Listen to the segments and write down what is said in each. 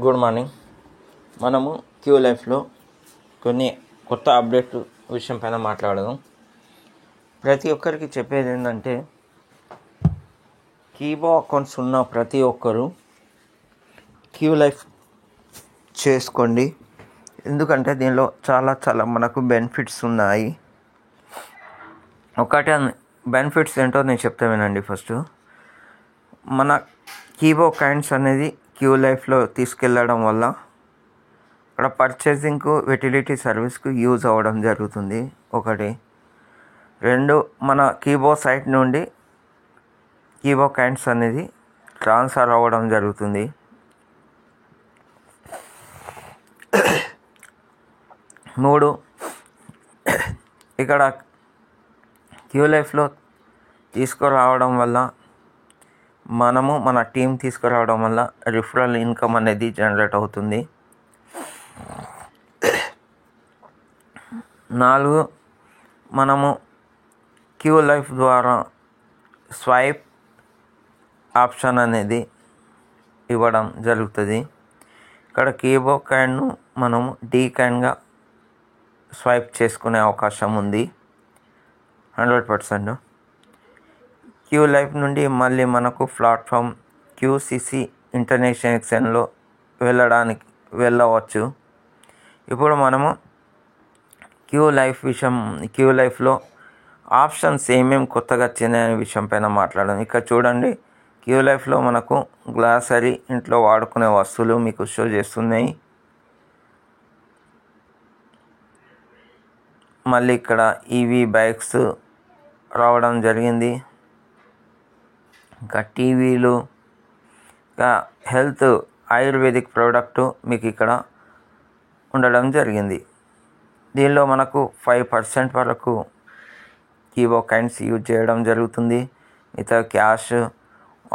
Good morning. మనము queue లైఫ్లో కొన్ని కొత్త అప్డేట్ విషయం పైన మాట్లాడదాం. ప్రతి ఒక్కరికి చెప్పేది ఏంటంటే, కీబో అకౌంట్స్ ఉన్న ప్రతి ఒక్కరు క్యూ లైఫ్ చేసుకోండి. ఎందుకంటే దీనిలో చాలా మనకు బెనిఫిట్స్ ఉన్నాయి. ఒకటి బెనిఫిట్స్ ఏంటో నేను చెప్తా వినండి. ఫస్ట్, మన కీబో కాయిన్స్ అనేది క్యూ లైఫ్లో తీసుకెళ్ళడం వల్ల అక్కడ పర్చేసింగ్కు, యుటిలిటీ సర్వీస్కు యూజ్ అవ్వడం జరుగుతుంది. ఒకటి. రెండు, మన కీబో సైట్ నుండి కీబో కాయిన్స్ అనేది ట్రాన్స్ఫర్ అవ్వడం జరుగుతుంది. మూడు, ఇక్కడ క్యూ లైఫ్లో తీసుకురావడం వల్ల మన టీం తీసుకురావడం వల్ల రిఫరల్ ఇన్కమ్ అనేది జనరేట్ అవుతుంది. 4, మనము క్యూ లైఫ్ ద్వారా స్వైప్ ఆప్షన్ అనేది ఇవ్వడం జరుగుతుంది. ఇక్కడ కీబో కాయిన్ను మనము డీ కాయిన్గా స్వైప్ చేసుకునే అవకాశం ఉంది 100%. క్యూ లైఫ్ నుండి మళ్ళీ మనకు ప్లాట్ఫామ్ QCC ఇంటర్నేషనల్ ఎక్స్చేంజ్లో వెళ్ళవచ్చు. ఇప్పుడు మనము క్యూ లైఫ్లో ఆప్షన్స్ ఏమేమి కొత్తగా వచ్చినాయనే విషయం పైన మాట్లాడడం. ఇక్కడ చూడండి, క్యూ లైఫ్లో మనకు గ్లాసరీ, ఇంట్లో వాడుకునే వస్తువులు మీకు షో చేస్తున్నాయి. మళ్ళీ ఇక్కడ EV బైక్స్ రావడం జరిగింది. ఇంకా టీవీలు, ఇంకా హెల్త్ ఆయుర్వేదిక్ ప్రోడక్ట్ మీకు ఇక్కడ ఉండడం జరిగింది. దీనిలో మనకు 5% వరకు కీబో కాయిన్స్ యూజ్ చేయడం జరుగుతుంది. మిగతా cash,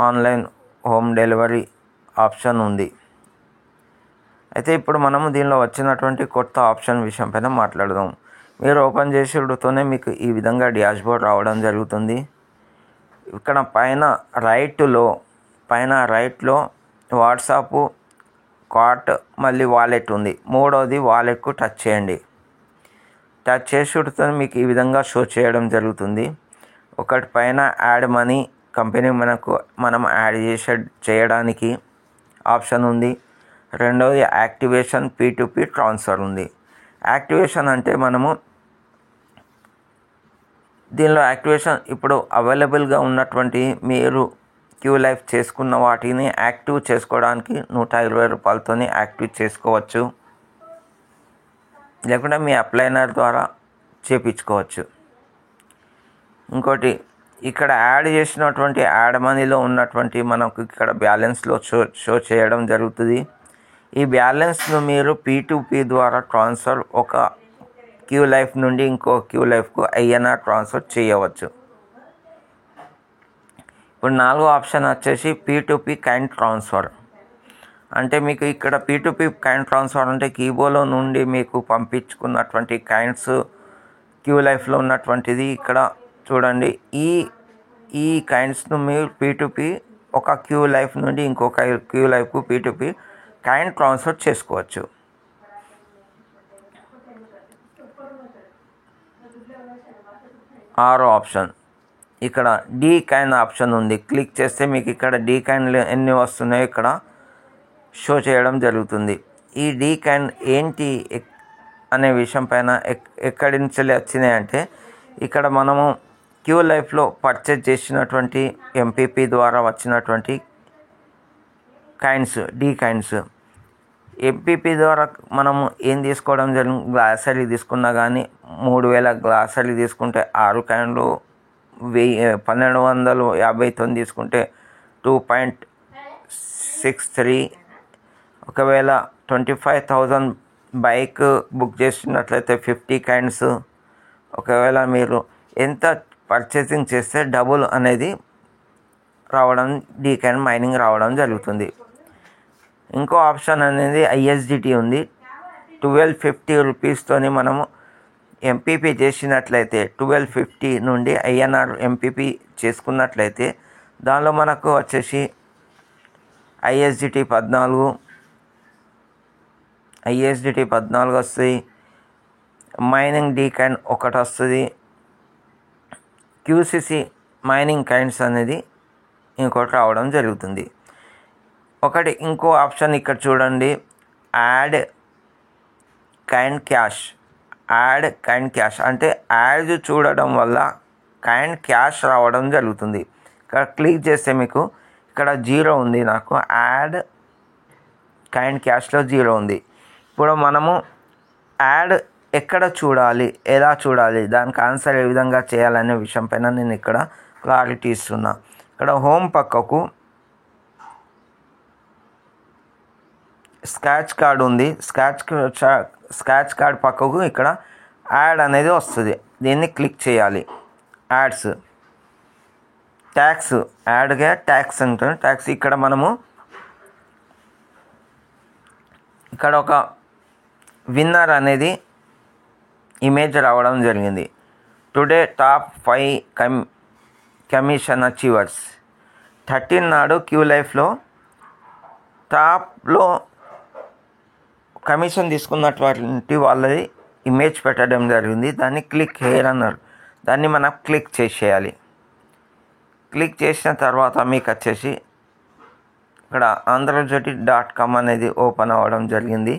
online home delivery option ఉంది. అయితే ఇప్పుడు మనము దీనిలో వచ్చినటువంటి కొత్త ఆప్షన్ విషయం పైన మాట్లాడదాం. మీరు ఓపెన్ చేసేటతోనే మీకు ఈ విధంగా డాష్బోర్డ్ రావడం జరుగుతుంది. ఇక్కడ పైన రైట్లో వాట్సాప్, కార్ట్, మళ్ళీ వాలెట్ ఉంది. మూడవది వాలెట్కు టచ్ చేయండి. టచ్ చేసేటతో మీకు ఈ విధంగా షో చేయడం జరుగుతుంది. ఒకటి పైన యాడ్ మనీ, కంపెనీ మనం యాడ్ చేయడానికి ఆప్షన్ ఉంది. రెండవది యాక్టివేషన్, P2P ట్రాన్స్ఫర్ ఉంది. యాక్టివేషన్ అంటే మనము దీనిలో యాక్టివేషన్ ఇప్పుడు అవైలబుల్గా ఉన్నటువంటి మీరు క్యూ లైఫ్ చేసుకున్న వాటిని యాక్టివ్ చేసుకోవడానికి 120 రూపాయలతోనే యాక్టివ్ చేసుకోవచ్చు. లేకుంటే మీ అప్లైనర్ ద్వారా చేయించుకోవచ్చు. ఇంకోటి, ఇక్కడ యాడ్ చేసినటువంటి యాడ్ మనీలో ఉన్నటువంటి మనకు ఇక్కడ బ్యాలెన్స్లో షో చేయడం జరుగుతుంది. ఈ బ్యాలెన్స్ను మీరు P2P ద్వారా ట్రాన్స్ఫర్, ఒక క్యూ లైఫ్ నుండి ఇంకో క్యూ లైఫ్కు INR ట్రాన్స్ఫర్ చేయవచ్చు. ఇప్పుడు 4వ ఆప్షన్ వచ్చేసి P2P కాయిన్ ట్రాన్స్ఫర్. అంటే మీకు ఇక్కడ P2P కాయిన్ ట్రాన్స్ఫర్ అంటే కీబోలో నుండి మీకు పంపించుకున్నటువంటి కాయిన్స్ క్యూ లైఫ్లో ఉన్నటువంటిది ఇక్కడ చూడండి. ఈ కాయిన్స్ను మీరు P2P ఒక క్యూ లైఫ్ నుండి ఇంకొక క్యూ లైఫ్కు P2P కాయిన్ ట్రాన్స్ఫర్ చేసుకోవచ్చు. 6వ ఆప్షన్, ఇక్కడ డీ కాయిన్ ఆప్షన్ ఉంది. క్లిక్ చేస్తే మీకు ఇక్కడ డీ కాయిన్లు ఎన్ని వస్తున్నాయో ఇక్కడ షో చేయడం జరుగుతుంది. ఈ డీ కాయిన్ ఏంటి అనే విషయం పైన ఎక్కడి నుంచి వచ్చినాయి అంటే, ఇక్కడ మనము క్యూ లైఫ్లో పర్చేజ్ చేసినటువంటి MPP ద్వారా వచ్చినటువంటి కాయిన్స్, డీ కాయిన్స్. MPP ద్వారా మనము ఏం తీసుకోవడం జరిగింది, గ్లాసరీ తీసుకున్నా కానీ 3000 గ్లాసరీ తీసుకుంటే 6 కాయిన్లు, 1250తో తీసుకుంటే 2.63. ఒకవేళ 25,000 బైక్ బుక్ చేసినట్లయితే 50 కాయిన్స్. ఒకవేళ మీరు ఎంత పర్చేసింగ్ చేస్తే డబుల్ అనేది రావడం, డీ కాయిన్ మైనింగ్ రావడం జరుగుతుంది. ఇంకో ఆప్షన్ అనేది ISDT ఉంది. 1250 రూపీస్తోని మనము MPP చేసినట్లయితే 1250 నుండి INR MPP చేసుకున్నట్లయితే దానిలో మనకు వచ్చేసి ISDT 14, ఐఎస్డిటి 14 వస్తుంది, మైనింగ్ డీ కాయిన్ 1 వస్తుంది, క్యూసిసి మైనింగ్ కాయిన్స్ అనేది ఇంకోటి రావడం జరుగుతుంది. ఇంకో ఆప్షన్ ఇక్కడ చూడండి, add coin cash. Add coin cash అంటే యాడ్ చూడడం వల్ల కాయిన్ క్యాష్ రావడం జరుగుతుంది. ఇక్కడ క్లిక్ చేస్తే మీకు ఇక్కడ 0 ఉంది, నాకు యాడ్ కాయిన్ క్యాష్లో 0 ఉంది. ఇప్పుడు మనము యాడ్ ఎక్కడ చూడాలి, ఎలా చూడాలి, దానికి ఆన్సర్ ఏ విధంగా చేయాలనే విషయం పైన నేను ఇక్కడ క్లారిటీ ఇస్తున్నా. ఇక్కడ హోమ్ పక్కకు స్క్రాచ్ కార్డ్ ఉంది. స్క్రాచ్ కార్డ్ పక్కకు ఇక్కడ యాడ్ అనేది వస్తుంది. దీన్ని క్లిక్ చేయాలి. యాడ్స్, ట్యాక్స్, యాడ్గా ట్యాక్స్ ఉంటుంది. ట్యాక్స్ ఇక్కడ మనము ఇక్కడ ఒక విన్నర్ అనేది ఇమేజ్ రావడం జరిగింది. Today top 5 commission achievers. 13 నాడు క్యూ లైఫ్లో టాప్లో కమిషన్ తీసుకున్నటువంటి వాళ్ళది ఇమేజ్ పెట్టడం జరిగింది. దాన్ని క్లిక్ హెయిర్ అన్నారు. దాన్ని మనం క్లిక్ చేసేయాలి. క్లిక్ చేసిన తర్వాత మీకు వచ్చేసి ఇక్కడ ఆంధ్రజ్యోతి.com అనేది ఓపెన్ అవ్వడం జరిగింది.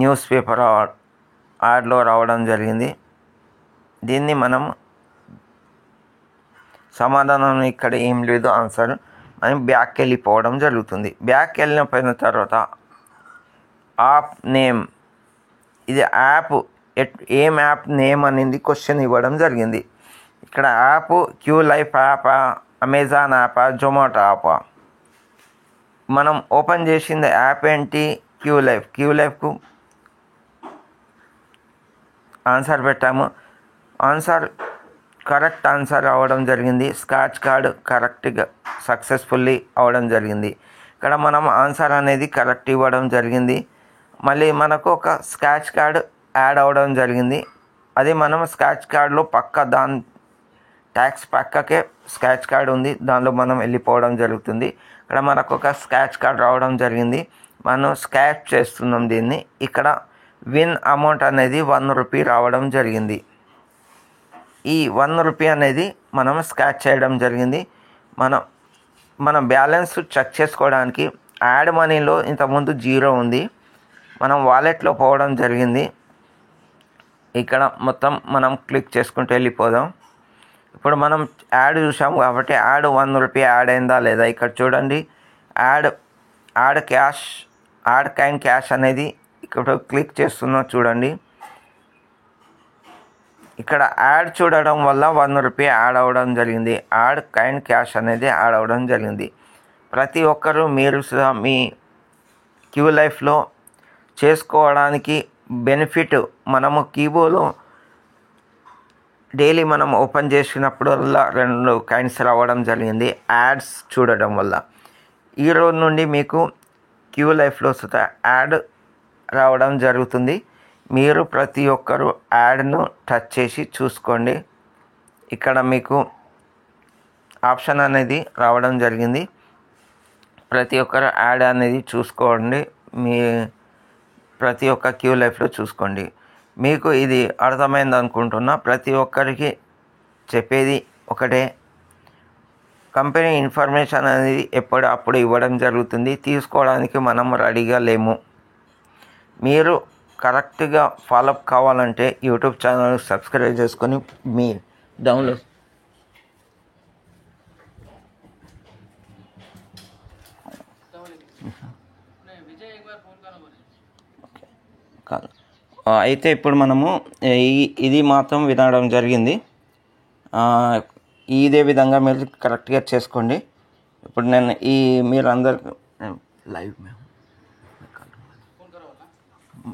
న్యూస్ పేపర్ యాడ్లో రావడం జరిగింది. దీన్ని మనం సమాధానం ఇక్కడ ఏం లేదు ఆన్సర్ అని బ్యాక్కి వెళ్ళిపోవడం జరుగుతుంది. బ్యాక్కి వెళ్ళిపోయిన తర్వాత యాప్ నేమ్, ఇది యాప్ ఏం యాప్ నేమ్ అనేది క్వశ్చన్ ఇవ్వడం జరిగింది. ఇక్కడ యాప్ క్యూ లైఫ్ యాపా, అమెజాన్ యాపా, జొమాటో యాపా. మనం ఓపెన్ చేసింది యాప్ ఏంటి, క్యూ లైఫ్. క్యూ లైఫ్కు ఆన్సర్ పెట్టాము. కరెక్ట్ ఆన్సర్ అవ్వడం జరిగింది. స్క్రాచ్ కార్డ్ కరెక్ట్గా సక్సెస్ఫుల్లీ అవ్వడం జరిగింది. ఇక్కడ మనం ఆన్సర్ అనేది కరెక్ట్ ఇవ్వడం జరిగింది. మళ్ళీ మనకు ఒక స్క్రాచ్ కార్డ్ యాడ్ అవ్వడం జరిగింది. అది మనం స్క్రాచ్ కార్డ్లో దాని ట్యాక్స్ పక్కకే స్క్రాచ్ కార్డ్ ఉంది, దానిలో మనం వెళ్ళిపోవడం జరుగుతుంది. ఇక్కడ మనకు ఒక స్క్రాచ్ కార్డ్ రావడం జరిగింది. మనం స్క్రాచ్ చేస్తున్నాం దీన్ని. ఇక్కడ విన్ అమౌంట్ అనేది 1 రూపీ రావడం జరిగింది. ఈ 1 రూపీ అనేది మనం స్క్రాచ్ చేయడం జరిగింది. మన బ్యాలెన్స్ చెక్ చేసుకోవడానికి యాడ్ మనీలో ఇంతకుముందు 0 ఉంది, మనం వాలెట్లో పోవడం జరిగింది. ఇక్కడ మొత్తం మనం క్లిక్ చేసుకుంటూ వెళ్ళిపోదాం. ఇప్పుడు మనం యాడ్ చూసాము కాబట్టి యాడ్ 1 రూపీ యాడ్ అయిందా లేదా ఇక్కడ చూడండి. యాడ్ కాయిన్ క్యాష్ అనేది ఇక్కడ క్లిక్ చేస్తున్నా చూడండి. ఇక్కడ యాడ్ చూడడం వల్ల 1 రూపీ యాడ్ అవ్వడం జరిగింది. యాడ్ కాయిన్ క్యాష్ అనేది యాడ్ అవ్వడం జరిగింది. ప్రతి ఒక్కరూ మీరు మీ క్యూ లైఫ్లో చేసుకోవడానికి బెనిఫిట్, మనము కీబోలో డైలీ మనం ఓపెన్ చేసినప్పుడల్లా 2 కాయిన్స్ రావడం జరిగింది యాడ్స్ చూడడం వల్ల. ఈరోజు నుండి మీకు క్యూ లైఫ్లో యాడ్ రావడం జరుగుతుంది. మీరు ప్రతి ఒక్కరూ యాడ్ను టచ్ చేసి చూసుకోండి. ఇక్కడ మీకు ఆప్షన్ అనేది రావడం జరిగింది. ప్రతి ఒక్కరు యాడ్ అనేది చూసుకోండి. ప్రతి ఒక్క క్యూ లైఫ్లో చూసుకోండి. మీకు ఇది అర్థమైంది అనుకుంటున్నా. ప్రతి ఒక్కరికి చెప్పేది ఒకటే, కంపెనీ ఇన్ఫర్మేషన్ అనేది ఎప్పుడప్పుడు ఇవ్వడం జరుగుతుంది. తీసుకోవడానికి మనం రెడీగా లేము. మీరు కరెక్ట్గా ఫాలోఅప్ కావాలంటే యూట్యూబ్ ఛానల్ సబ్స్క్రైబ్ చేసుకొని మీ డౌన్లోడ్ అయితే ఇప్పుడు మనము ఇది మాత్రం వినడం జరిగింది. ఇదే విధంగా మీరు కరెక్ట్గా చేసుకోండి. ఇప్పుడు నేను మీరు అందరు लाइव में हूँ,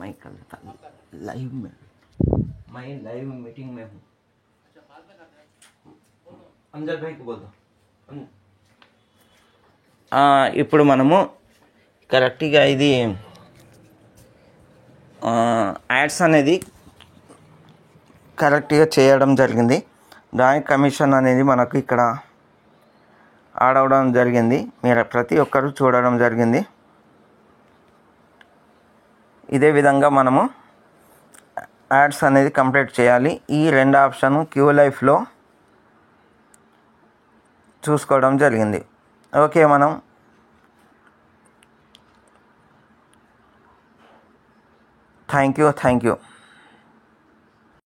मैं कल लाइव में, मैं लाइव मीटिंग में हूँ. अंजल भाई को बोल दो. ఇప్పుడు మనము కరెక్ట్గా ఇది యాడ్స్ అనేది కరెక్ట్గా చేయడం జరిగింది. దాని కమిషన్ అనేది మనకు ఇక్కడ ఆడవడం జరిగింది. మీరు ప్రతి ఒక్కరు చూడడం జరిగింది. ఇదే విధంగా మనము యాడ్స్ అనేది కంప్లీట్ చేయాలి. ఈ 2 ఆప్షన్ క్యూ లైఫ్లో చూసుకోవడం జరిగింది. ఓకే, మనం థ్యాంక్ యూ.